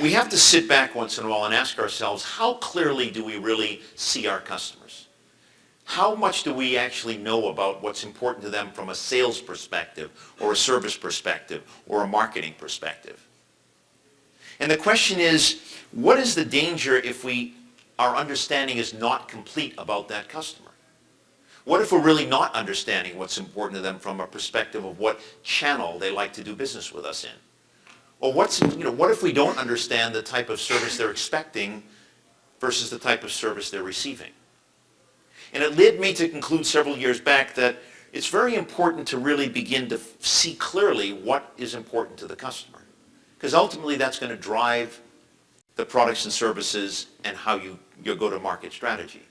we have to sit back once in a while and ask ourselves, how clearly do we really see our customers? How much do we actually know about what's important to them from a sales perspective, or a service perspective, or a marketing perspective? And the question is, what is the danger if our understanding is not complete about that customer? What if we're really not understanding what's important to them from a perspective of what channel they like to do business with us in? Or what if we don't understand the type of service they're expecting versus the type of service they're receiving? And it led me to conclude several years back that it's very important to really begin to see clearly what is important to the customer. Because ultimately that's going to drive the products and services and how your go-to-market strategy.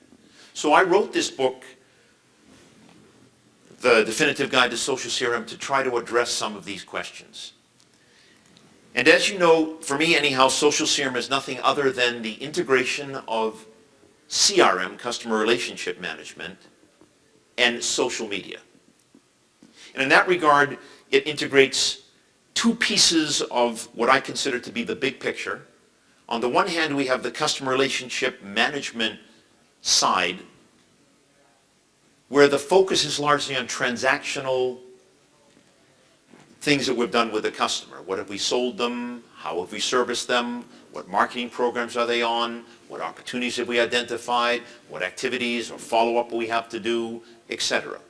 So I wrote this book, The Definitive Guide to Social CRM, to try to address some of these questions. And as you know, for me anyhow, social CRM is nothing other than the integration of CRM, customer relationship management, and social media. And in that regard, it integrates two pieces of what I consider to be the big picture. On the one hand, we have the customer relationship management side, where the focus is largely on transactional things that we've done with the customer. What have we sold them? How have we serviced them? What marketing programs are they on? What opportunities have we identified? What activities or follow-up we have to do, etc.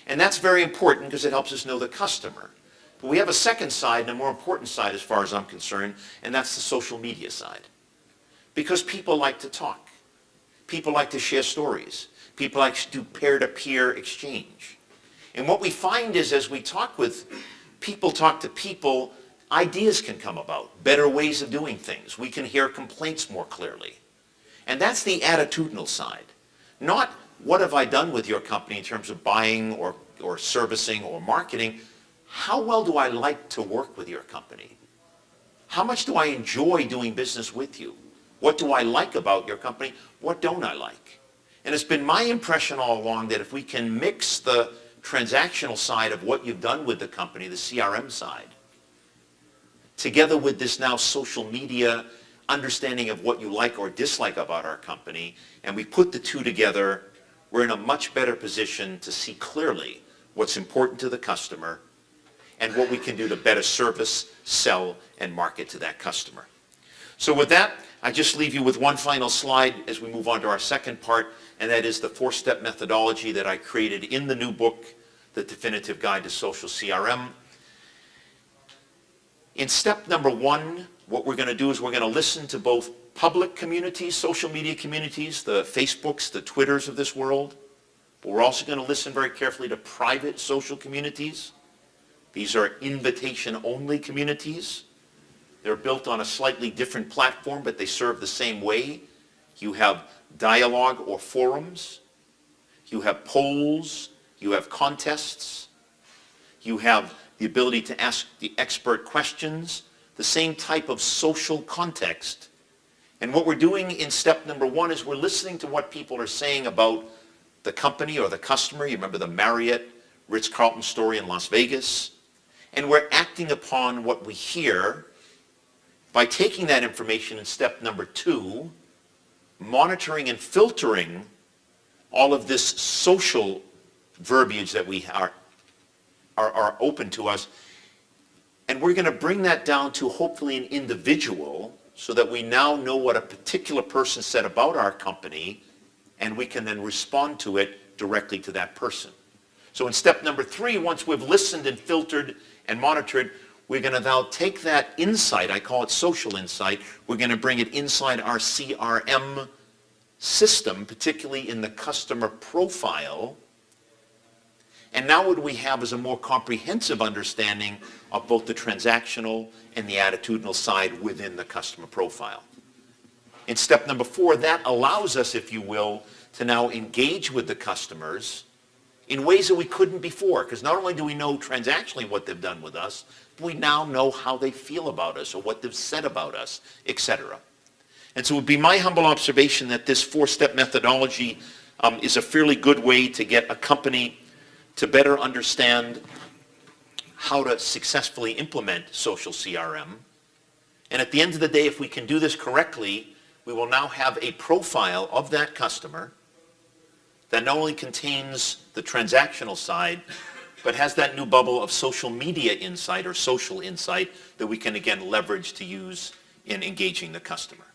And that's very important because it helps us know the customer. But we have a second side, and a more important side as far as I'm concerned, and that's the social media side. Because people like to talk. People like to share stories. People like to do peer-to-peer exchange. And what we find is as we talk to people, ideas can come about, better ways of doing things. We can hear complaints more clearly. And that's the attitudinal side. Not what have I done with your company in terms of buying or servicing or marketing. How well do I like to work with your company? How much do I enjoy doing business with you? What do I like about your company? What don't I like? And it's been my impression all along that if we can mix the transactional side of what you've done with the company, the CRM side, together with this now social media understanding of what you like or dislike about our company, and we put the two together, we're in a much better position to see clearly what's important to the customer and what we can do to better service, sell, and market to that customer. So with that, I just leave you with one final slide as we move on to our second part, and that is the four-step methodology that I created in the new book, The Definitive Guide to Social CRM. In step number one, what we're going to do is we're going to listen to both public communities, social media communities, the Facebooks, the Twitters of this world, but we're also going to listen very carefully to private social communities. These are invitation-only communities. They're built on a slightly different platform, but they serve the same way. You have dialogue or forums. You have polls. You have contests. You have the ability to ask the expert questions, the same type of social context. And what we're doing in step number one is we're listening to what people are saying about the company or the customer. You remember the Marriott Ritz-Carlton story in Las Vegas. And we're acting upon what we hear by taking that information in step number two, monitoring and filtering all of this social verbiage that we are open to us. And we're going to bring that down to hopefully an individual so that we now know what a particular person said about our company, and we can then respond to it directly to that person. So in step number three, once we've listened and filtered and monitored, we're going to now take that insight, I call it social insight, we're going to bring it inside our CRM system, particularly in the customer profile. And now what we have is a more comprehensive understanding of both the transactional and the attitudinal side within the customer profile. In step number four, that allows us, if you will, to now engage with the customers in ways that we couldn't before, because not only do we know transactionally what they've done with us, but we now know how they feel about us or what they've said about us, etc. And so it would be my humble observation that this four-step methodology is a fairly good way to get a company to better understand how to successfully implement social CRM And at the end of the day, if we can do this correctly, we will now have a profile of that customer that not only contains the transactional side, but has that new bubble of social media insight or social insight that we can again leverage to use in engaging the customer.